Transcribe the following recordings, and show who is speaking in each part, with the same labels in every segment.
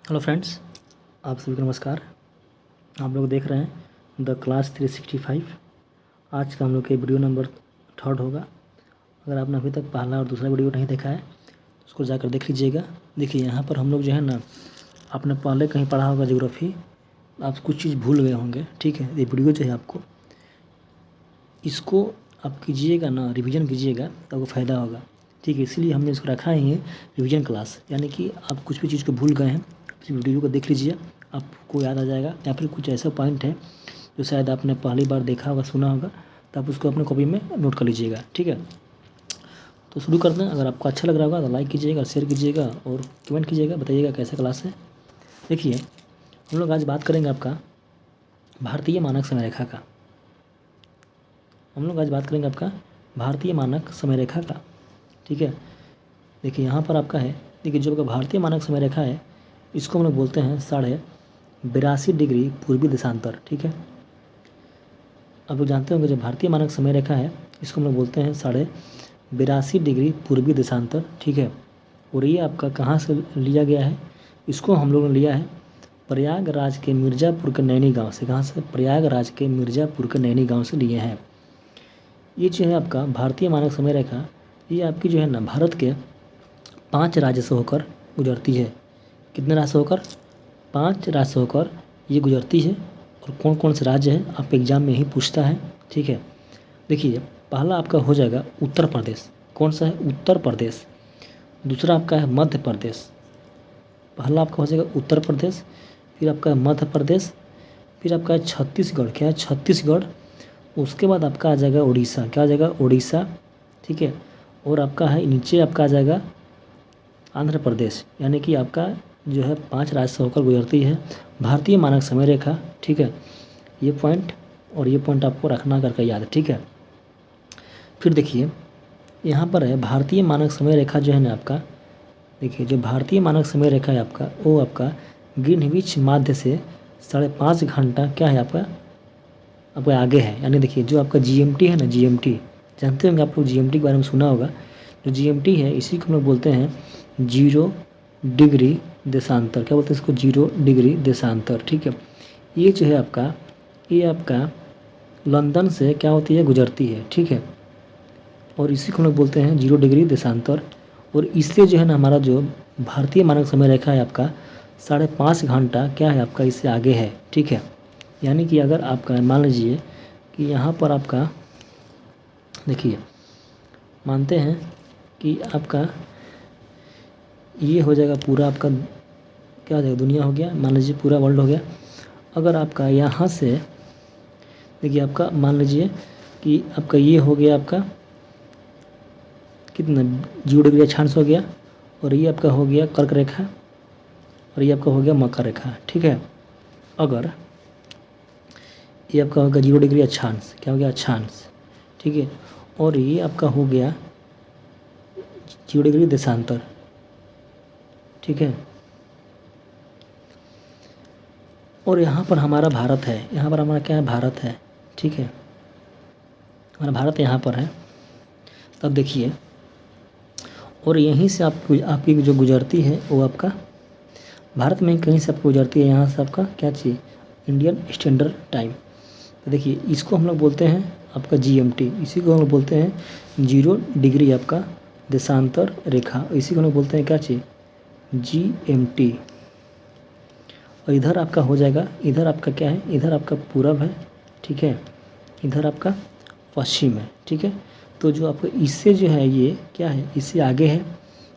Speaker 1: Hello friends, आप सभी को नमस्कार। आप लोग देख रहे हैं द क्लास 365। आज का हम लोग के वीडियो नंबर 3 होगा। अगर आपने अभी तक पहला और दूसरा वीडियो नहीं देखा है तो उसको जाकर देख लीजिएगा। देखिए यहाँ पर हम लोग जो है ना, आपने पहले कहीं पढ़ा होगा ज्योग्राफी, आप कुछ चीज़ भूल गए होंगे। ठीक है, ये वीडियो जो है आपको इसको आप कीजिएगा ना, रिवीजन कीजिएगा तो आपको फ़ायदा होगा। ठीक है, इसलिए हमने इसको रखा ही है रिवीजन क्लास, यानी कि आप कुछ भी चीज़ को भूल गए हैं इस वीडियो को देख लीजिए, आपको याद आ जाएगा। या फिर कुछ ऐसा पॉइंट है जो शायद आपने पहली बार देखा होगा, सुना होगा, तो आप उसको अपने कॉपी में नोट कर लीजिएगा। ठीक है, तो शुरू करते हैं। अगर आपको अच्छा लग रहा होगा तो लाइक कीजिएगा, शेयर कीजिएगा और कमेंट कीजिएगा, बताइएगा कैसा क्लास है। देखिए, हम लोग आज बात करेंगे आपका भारतीय मानक समय रेखा का। हम लोग आज बात करेंगे आपका भारतीय मानक समय रेखा का। ठीक है, देखिए यहाँ पर आपका है, देखिए जो आपका भारतीय मानक समय रेखा है इसको हम लोग बोलते हैं 82.5 डिग्री पूर्वी देशांतर। ठीक है, आप लोग जानते होंगे जो भारतीय मानक समय रेखा है इसको हम लोग बोलते हैं 82.5 डिग्री पूर्वी देशांतर। ठीक है, और ये आपका कहाँ से लिया गया है? इसको हम लोगों ने लिया है प्रयागराज के मिर्ज़ापुर के नैनी गांव से। कहाँ से? प्रयागराज के मिर्ज़ापुर के नैनी गांव से लिए हैं। ये जो है आपका भारतीय मानक समय रेखा, ये आपकी जो है ना भारत के 5 राज्य से होकर गुजरती है। कितने राज्य से होकर? 5 राज्य से होकर ये गुजरती है। और कौन कौन से राज्य हैं आप एग्जाम में ही पूछता है। ठीक है, देखिए पहला आपका हो जाएगा उत्तर प्रदेश। कौन सा है? उत्तर प्रदेश। दूसरा आपका है मध्य प्रदेश। पहला आपका हो जाएगा उत्तर प्रदेश, फिर आपका है मध्य प्रदेश, फिर आपका है छत्तीसगढ़। क्या है? छत्तीसगढ़। उसके बाद आपका आ जाएगा उड़ीसा। क्या आ जाएगा? उड़ीसा। ठीक है, और आपका है नीचे आपका आ जाएगा आंध्र प्रदेश। यानी कि आपका जो है 5 राज्य से होकर गुजरती है भारतीय मानक समय रेखा। ठीक है, ये पॉइंट और ये पॉइंट आपको रखना करके याद है। ठीक है, फिर देखिए यहाँ पर है भारतीय मानक समय रेखा जो है ना आपका, देखिए जो भारतीय मानक समय रेखा है आपका वो आपका ग्रीनविच माध्य से 5.5 घंटा क्या है आपका आगे है। यानी देखिए जो आपका जीएमटी है ना, जीएमटी जानते होंगे आप लोग, जीएमटी के बारे में सुना होगा। जो जीएमटी है इसी को हम लोग बोलते हैं 0 डिग्री देशांतर। क्या बोलते हैं इसको? 0 डिग्री देशांतर। ठीक है, ये जो है आपका, ये आपका लंदन से क्या होती है? गुजरती है। ठीक है, और इसी को हम लोग बोलते हैं 0 डिग्री देशांतर। और इससे जो है ना हमारा जो भारतीय मानक समय रेखा है आपका 5.5 घंटा क्या है आपका इससे आगे है। ठीक है, यानी कि अगर आपका मान लीजिए कि यहाँ पर आपका देखिए मानते हैं कि आपका ये हो जाएगा पूरा आपका क्या हो जाएगा? दुनिया हो गया, मान लीजिए पूरा वर्ल्ड हो गया। अगर आपका यहाँ से देखिए आपका मान लीजिए कि आपका ये हो गया आपका कितना 0 डिग्री अक्षांश हो गया, और ये आपका हो गया कर्क रेखा, और ये आपका हो गया मकर रेखा। ठीक है, अगर ये आपका होगा 0 डिग्री अक्षांश, क्या हो गया? अक्षांश। ठीक है, और ये आपका हो गया 0 डिग्री देशांतर। ठीक है, और यहाँ पर हमारा भारत है, यहाँ पर हमारा क्या है? भारत है। ठीक है, हमारा भारत यहाँ पर है। तब देखिए, और यहीं से आपकी जो गुजरती है वो आपका भारत में कहीं से आपको गुजरती है, यहाँ से आपका क्या चाहिए? Indian standard time. तो देखिए इसको हम लोग बोलते हैं आपका जीएमटी, इसी को हम लोग बोलते हैं 0 डिग्री आपका देशांतर रेखा। इसी को हम लोग बोलते हैं क्या चाहिए? जीएमटी। और इधर आपका हो जाएगा, इधर आपका क्या है? इधर आपका पूरब है। ठीक है, इधर आपका पश्चिम है। ठीक है, तो जो आपका इससे जो है ये क्या है? इससे आगे है,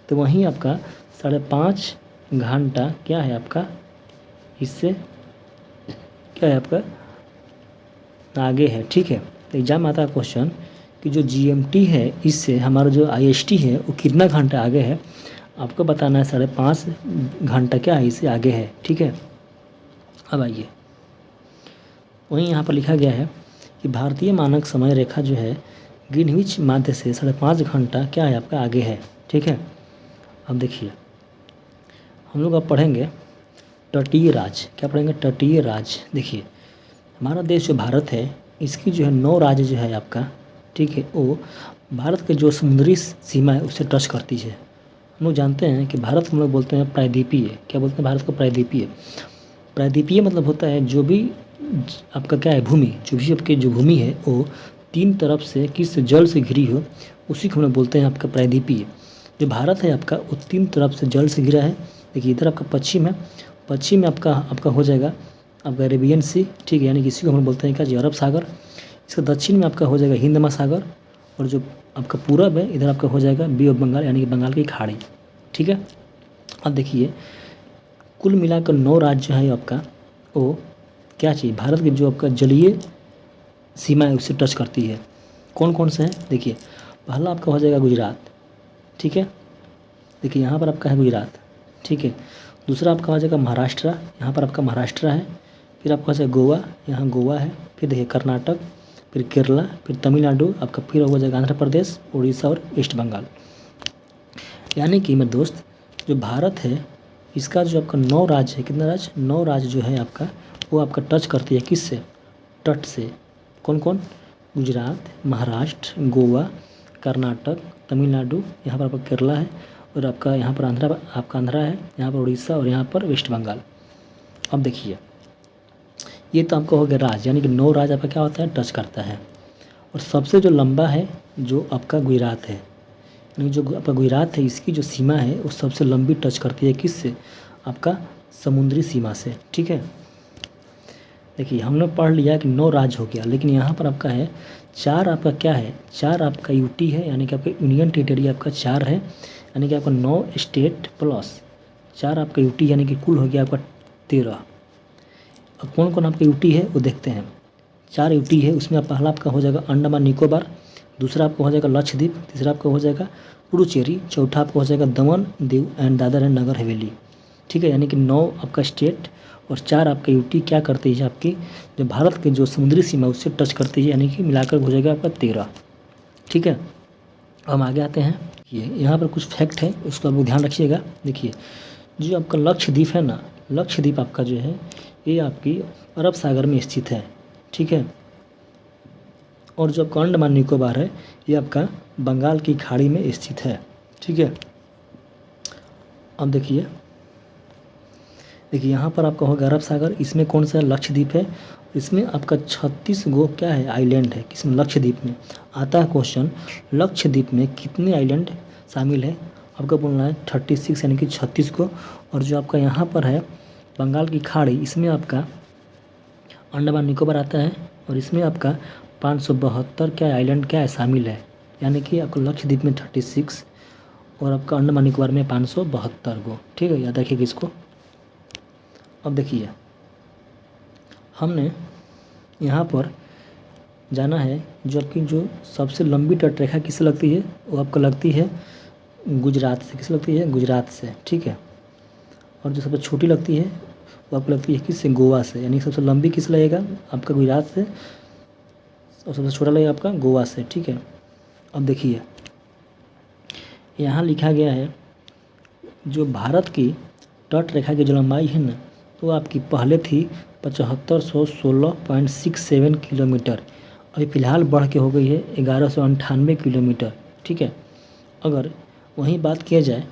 Speaker 1: तो वहीं आपका 5.5 घंटा क्या है आपका इससे क्या है आपका आगे है। ठीक है, तो एग्जाम आता है क्वेश्चन कि जो जीएमटी है इससे हमारा जो आईएसटी है वो कितना घंटा आगे है, आपको बताना है। 5.5 घंटा क्या है इससे आगे है। ठीक है, अब आइए वहीं यहाँ पर लिखा गया है कि भारतीय मानक समय रेखा जो है ग्रीनविच माध्य से 5.5 घंटा क्या है आपका आगे है। ठीक है, अब देखिए हम लोग अब पढ़ेंगे तटीय राज्य। क्या पढ़ेंगे? तटीय राज्य। देखिए हमारा देश जो भारत है इसकी जो है 9 राज्य जो है आपका, ठीक है, वो भारत के जो समुद्री सीमा है उससे टच करती है। हम लोग जानते हैं कि भारत को हम लोग बोलते हैं प्रायद्वीपीय। क्या बोलते हैं भारत को? प्रायद्वीपीय। प्रायद्वीपीय मतलब होता है जो भी आपका क्या है भूमि, जो भी आपकी जो भूमि है वो 3 तरफ से किस जल से घिरी हो, उसी को हम लोग बोलते हैं आपका प्रायद्वीपीय। जो भारत है आपका वो 3 तरफ से जल से घिरा है। देखिए इधर आपका पश्चिम है, पश्चिम में आपका हो जाएगा आपका अरेबियन सी, ठीक है, यानी कि इसी को हम लोग बोलते हैं क्या जी अरब सागर। इसका दक्षिण में आपका हो जाएगा हिंद महासागर, और जो आपका पूरब है इधर आपका हो जाएगा बे ऑफ बंगाल यानी कि बंगाल की खाड़ी, ठीक है। अब देखिए कुल मिलाकर 9 राज्य है आपका, वो क्या चाहिए भारत के जो आपका जलीय सीमा है उससे टच करती है। कौन कौन से हैं? देखिए पहला आपका हो जाएगा गुजरात, ठीक है, देखिए यहाँ पर आपका है गुजरात, ठीक है। दूसरा आपका हो जाएगा महाराष्ट्र, यहाँ पर आपका महाराष्ट्र है। फिर आपका हो जाएगा गोवा, यहाँ गोवा है। फिर देखिए कर्नाटक, फिर केरला, फिर तमिलनाडु, आपका फिर हो जाएगा आंध्र प्रदेश, उड़ीसा और वेस्ट बंगाल। यानी कि मेरे दोस्त जो भारत है इसका जो आपका 9 राज्य है, कितना राज्य? 9 राज्य जो है आपका वो आपका टच करती है किससे? तट से। कौन कौन? गुजरात, महाराष्ट्र, गोवा, कर्नाटक, तमिलनाडु, यहाँ पर आपका केरला है, और आपका यहाँ पर आंध्रा है, यहाँ पर उड़ीसा और यहाँ पर वेस्ट बंगाल। अब देखिए ये तो आपका हो गया राज्य, यानी कि 9 राज्य आपका क्या होता है? टच करता है। और सबसे जो लंबा है जो आपका गुजरात है, यानी जो आपका गुजरात है इसकी जो सीमा है वो सबसे लंबी टच करती है किससे? आपका समुद्री सीमा से, ठीक है। देखिए हमने पढ़ लिया कि 9 राज्य हो गया, लेकिन यहाँ पर आपका है 4 आपका क्या है? 4 आपका यूटी है, यानी कि आपका यूनियन टेरिटरी आपका 4 है, यानी कि आपका 9 स्टेट प्लस 4 आपका यूटी, यानी कि कुल हो गया आपका 13। अब कौन कौन आपका यूटी है वो देखते हैं। 4 यूटी है, उसमें पहला आपका हो जाएगा अंडमान निकोबार, दूसरा आपका हो जाएगा लक्षद्वीप, तीसरा आपका हो जाएगा पुडुचेरी, चौथा आपका हो जाएगा दमन दीव एंड दादर एंड नगर हवेली, ठीक है। यानी कि 9 आपका स्टेट और 4 आपका यूटी क्या करती है आपकी जो भारत के जो समुद्री सीमा उससे टच करती है, यानी कि मिलाकर हो जाएगा आपका 13, ठीक है। अब हम आगे आते हैं, ये यहाँ पर कुछ फैक्ट है उसको आप ध्यान रखिएगा। देखिए जो आपका लक्षद्वीप है ना, लक्षद्वीप आपका जो है ये आपकी अरब सागर में स्थित है, ठीक है। और जो आपका अंडमान निकोबार है ये आपका बंगाल की खाड़ी में स्थित है, ठीक है। अब देखिए यहाँ पर आपका होगा अरब सागर, इसमें कौन सा लक्षद्वीप है? इसमें आपका 36 गो क्या है? आइलैंड है। किसमें? लक्षद्वीप में। आता है क्वेश्चन लक्षद्वीप में कितने आइलैंड शामिल है? आपका बोलना है 36 यानी कि 36 को। और जो आपका यहाँ पर है बंगाल की खाड़ी, इसमें आपका अंडमान निकोबार आता है, और इसमें आपका 572 क्या आइलैंड क्या है शामिल है, यानी कि आपको लक्षद्वीप में 36 और आपका अंडमान निकोबार में 572 गो, ठीक है, याद रखिएगा इसको। अब देखिए हमने यहाँ पर जाना है जो आपकी जो सबसे लंबी तट रेखा किससे लगती है? वो आपको लगती है गुजरात से। किससे लगती है? गुजरात से, ठीक है। और जो सबसे छोटी लगती है वो आपको लगती है किससे? गोवा से। यानी सबसे लंबी किस लगेगा? आपका गुजरात से, और सबसे छोटा लगेगा आपका गोवा से, ठीक है। अब देखिए यहाँ लिखा गया है जो भारत की तट रेखा की जो लंबाई है ना तो आपकी पहले थी 7516.67 किलोमीटर, अभी फ़िलहाल बढ़ के हो गई है 1198 किलोमीटर, ठीक है। अगर वहीं बात किया जाए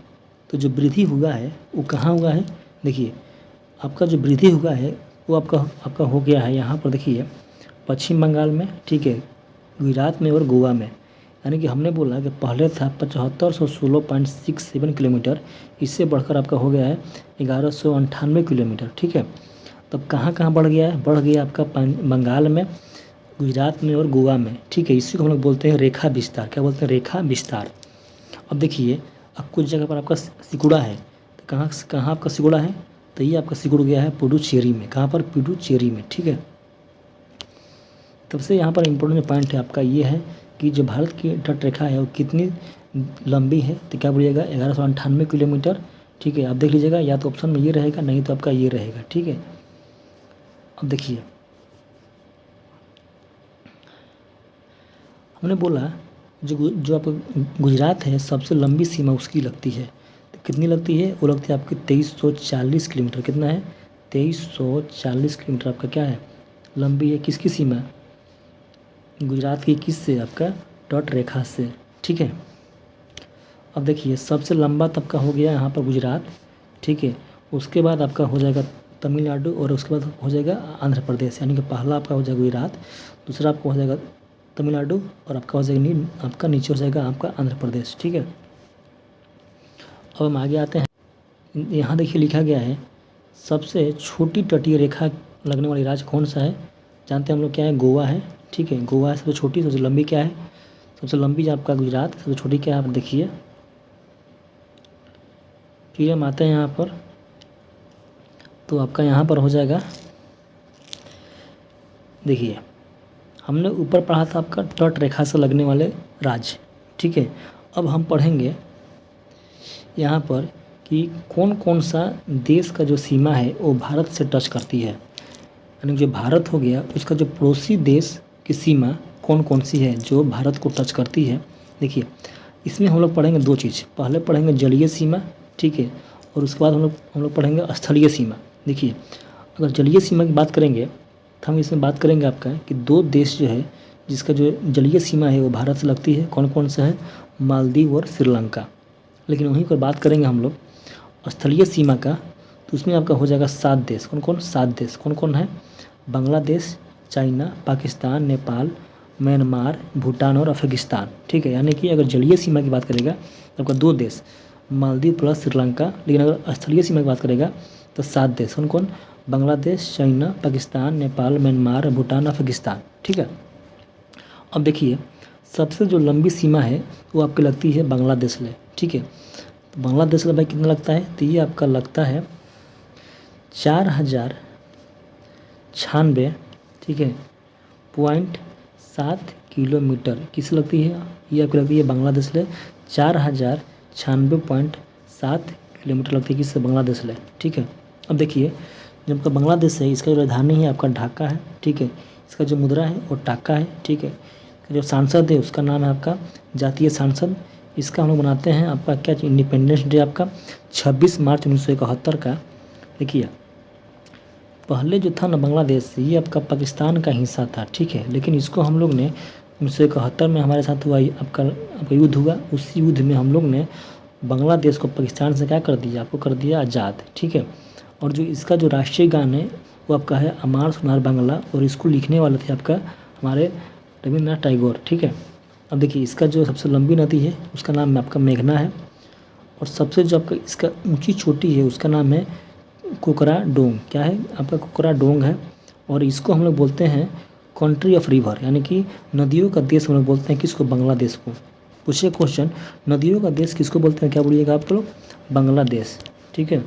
Speaker 1: तो जो वृद्धि हुआ है वो कहाँ हुआ है? देखिए आपका जो वृद्धि हुआ है वो आपका हो गया है यहाँ पर देखिए पश्चिम बंगाल में, ठीक है, गुजरात में और गोवा में। यानी कि हमने बोला कि पहले था 7516.67 किलोमीटर, इससे बढ़कर आपका हो गया है 1198 किलोमीटर, ठीक है। तब कहाँ कहाँ बढ़ गया है? बढ़ गया आपका बंगाल में, गुजरात में और गोवा में, ठीक है। इसी को हम लोग बोलते हैं रेखा विस्तार। क्या बोलते हैं? रेखा विस्तार। अब देखिए अब कुछ जगह पर आपका सिकुड़ा है, तो कहाँ आपका सिकुड़ा है? तो ये आपका सिकुड़ गया है पुडुचेरी में। कहाँ पर? पुडुचेरी में, ठीक है। तब से यहाँ पर इम्पोर्टेंट पॉइंट है आपका ये है कि जो भारत की तट रेखा है वो कितनी लंबी है? तो क्या बोलिएगा? 1198 किलोमीटर, ठीक है। आप देख लीजिएगा, या तो ऑप्शन में ये रहेगा, नहीं तो आपका ये रहेगा, ठीक है। अब देखिए हमने बोला जो आपका गुजरात है सबसे लंबी सीमा उसकी लगती है, तो कितनी लगती है? वो लगती है आपकी 2340 किलोमीटर। कितना है? 2340 किलोमीटर आपका क्या है? लंबी है। किसकी सीमा? गुजरात की। किस से? आपका तट रेखा से, ठीक है। अब देखिए सबसे लंबा तब का हो गया यहाँ पर गुजरात, ठीक है। उसके बाद आपका हो जाएगा तमिलनाडु और उसके बाद हो जाएगा आंध्र प्रदेश, यानी कि पहला आपका हो जाएगा गुजरात, दूसरा आपका हो जाएगा तमिलनाडु और आपका हो जाएगा आपका नीचे हो जाएगा आपका आंध्र प्रदेश, ठीक है। अब हम आगे आते हैं। यहाँ देखिए लिखा गया है सबसे छोटी तटीय रेखा लगने वाली राज्य कौन सा है। जानते हैं हम लोग क्या है, गोवा है, ठीक है। गोवा है सबसे छोटी, सबसे लंबी क्या है, सबसे लंबी आपका गुजरात, सबसे छोटी क्या है आप देखिए। फिर हम आते हैं यहाँ पर, तो आपका यहाँ पर हो जाएगा, देखिए हमने ऊपर पढ़ा था आपका तट रेखा से लगने वाले राज्य, ठीक है। अब हम पढ़ेंगे यहाँ पर कि कौन कौन सा देश का जो सीमा है वो भारत से टच करती है, यानी जो भारत हो गया उसका जो पड़ोसी देश की सीमा कौन कौन सी है जो भारत को टच करती है। देखिए इसमें हम लोग पढ़ेंगे दो चीज़, पहले पढ़ेंगे जलीय सीमा, ठीक है, और उसके बाद हम लोग पढ़ेंगे स्थलीय सीमा। देखिए अगर जलीय सीमा की बात करेंगे तो हम इसमें बात करेंगे आपका कि दो देश जो है जिसका जो जलीय सीमा है वो भारत से लगती है, कौन कौन सा है, मालदीव और श्रीलंका। लेकिन वहीं पर बात करेंगे हम लोग स्थलीय सीमा का, तो उसमें आपका हो जाएगा 7 देश, कौन कौन, 7 देश कौन कौन है, बांग्लादेश, चाइना, पाकिस्तान, नेपाल, म्यांमार, भूटान और अफगानिस्तान, ठीक है। यानी कि अगर जलीय सीमा की बात करेगा तो आपका 2 देश मालदीव प्लस श्रीलंका, लेकिन अगर स्थलीय सीमा की बात करेगा तो 7 देश, कौन कौन, बांग्लादेश, चाइना, पाकिस्तान, नेपाल, म्यांमार, भूटान, अफगानिस्तान, ठीक है। अब देखिए सबसे जो लंबी सीमा है वो आपकी लगती है बांग्लादेश से, ठीक है। तो बांग्लादेश का भाई कितना लगता है, तो ये आपका लगता है 4096, ठीक है, .7 किलोमीटर किस लगती है, ये आपकी लगती है बांग्लादेश से 4096.7 किलोमीटर लगती है किससे, बांग्लादेश से, ठीक है। अब देखिए जब आपका बांग्लादेश है इसका जो राजधानी है आपका ढाका है, ठीक है। इसका जो मुद्रा है वो टाका है, ठीक है। जो सांसद है उसका नाम है आपका जातीय सांसद। इसका हम लोग बनाते हैं आपका क्या, इंडिपेंडेंस डे आपका 26 मार्च 1971 का। देखिए पहले जो था ना बांग्लादेश, ये आपका पाकिस्तान का हिस्सा था, ठीक है। लेकिन इसको हम लोग ने 1971 में हमारे साथ हुआ आपका युद्ध हुआ, उस युद्ध में हम लोग ने बांग्लादेश को पाकिस्तान से क्या कर दिया, आपको कर दिया आज़ाद, ठीक है। और जो इसका जो राष्ट्रीय गान है वो आपका है अमार सुनार बांग्ला, और इसको लिखने वाले थे आपका हमारे रविंद्रनाथ टैगोर, ठीक है। अब देखिए इसका जो सबसे लंबी नदी है उसका नाम आपका मेघना है, और सबसे जो आपका इसका ऊंची चोटी है उसका नाम है कोकरा डोंग, क्या है आपका, कोकरा डोंग है। और इसको हम लोग बोलते हैं कंट्री ऑफ रिवर, यानी कि नदियों का देश हम लोग बोलते हैं किसको, बांग्लादेश को। पूछिए क्वेश्चन, नदियों का देश किसको बोलते हैं, क्या बोलिएगा आप लोग, बांग्लादेश, ठीक है।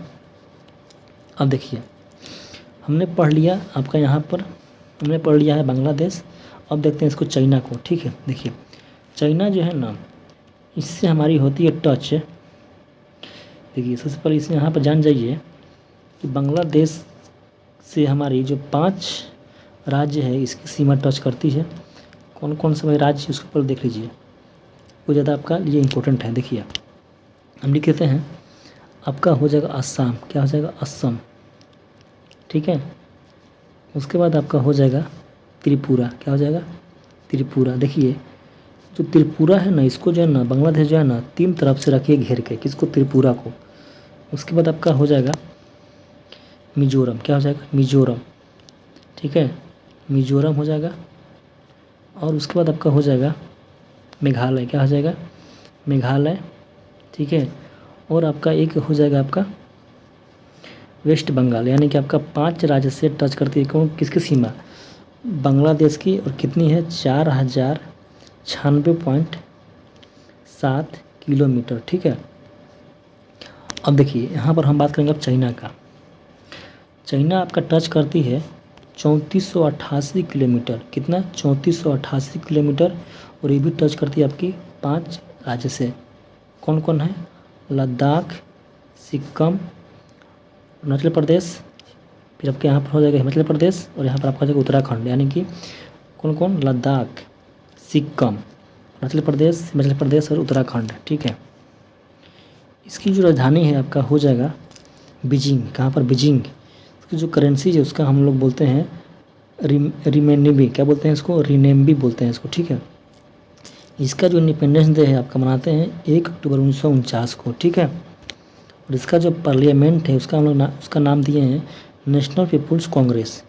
Speaker 1: अब देखिए हमने पढ़ लिया आपका यहाँ पर, हमने पढ़ लिया है बांग्लादेश। अब देखते हैं इसको चाइना को, ठीक है। देखिए चाइना जो है ना इससे हमारी होती है टच। देखिए सबसे पहले इसमें यहाँ पर जान जाइए कि बांग्लादेश से हमारी जो 5 राज्य है इसकी सीमा टच करती है। कौन कौन से भाई राज्य उसके ऊपर देख लीजिए, वो ज़्यादा आपका ये इम्पोर्टेंट है। देखिए हम लिख देते हैं आपका हो जाएगा असम, क्या हो जाएगा, असम, ठीक है। उसके बाद आपका हो जाएगा त्रिपुरा, क्या हो जाएगा, त्रिपुरा। देखिए जो त्रिपुरा है ना इसको जो है ना बांग्लादेश जो है ना 3 तरफ से रखिए घेर के, किसको, त्रिपुरा को। उसके बाद आपका हो जाएगा मिजोरम, क्या हो जाएगा, मिजोरम, ठीक है, मिजोरम हो जाएगा। और उसके बाद आपका हो जाएगा मेघालय, क्या हो जाएगा, मेघालय, ठीक है। और आपका एक हो जाएगा आपका वेस्ट बंगाल, यानी कि आपका 5 राज्य से टच करती है कौन, किसकी सीमा, बांग्लादेश की, और कितनी है 4096.7 किलोमीटर, ठीक है। अब देखिए यहाँ पर हम बात करेंगे अब चाइना का। चाइना आपका टच करती है 3488 किलोमीटर, कितना, 3488 किलोमीटर। और ये भी टच करती है आपकी 5 राज्य से, कौन कौन है, लद्दाख, सिक्किम, अरुणाचल प्रदेश, फिर आपके यहाँ पर हो जाएगा हिमाचल प्रदेश, और यहाँ पर आपका हो जाएगा उत्तराखंड। यानी कि कौन कौन, लद्दाख, सिक्किम, अरुणाचल प्रदेश, हिमाचल प्रदेश और उत्तराखंड, ठीक है। इसकी जो राजधानी है आपका हो जाएगा बीजिंग, कहाँ पर, बीजिंग। इसकी जो करेंसी है उसका हम लोग बोलते हैं रिमेनिबी, क्या बोलते हैं इसको, रिनेम्बी बोलते हैं इसको, ठीक है। इसका जो इंडिपेंडेंस डे है आपका मनाते हैं 1 अक्टूबर 1949 को, ठीक है। और इसका जो पार्लियामेंट है उसका हम लोग उसका नाम दिए हैं नेशनल पीपुल्स कांग्रेस।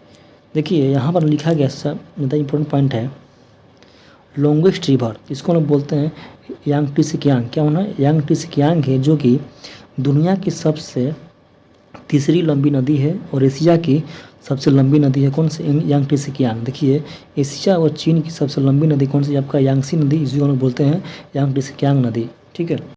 Speaker 1: देखिए यहाँ पर लिखा गया सब ज़्यादा इंपॉर्टेंट पॉइंट है, लॉन्गेस्ट रिवर, इसको हम लोग बोलते हैं यांगत्से कियांग। क्या होना है? यांगत्से कियांग है, जो कि दुनिया की सबसे तीसरी लंबी नदी है और एशिया की सबसे लंबी नदी है। कौन सी? यांगत्से कियांग। देखिए एशिया और चीन की सबसे लंबी नदी कौन सी? आपका यांगसी नदी, इसी को हम लोग बोलते हैं यांगत्से कियांग नदी, ठीक है।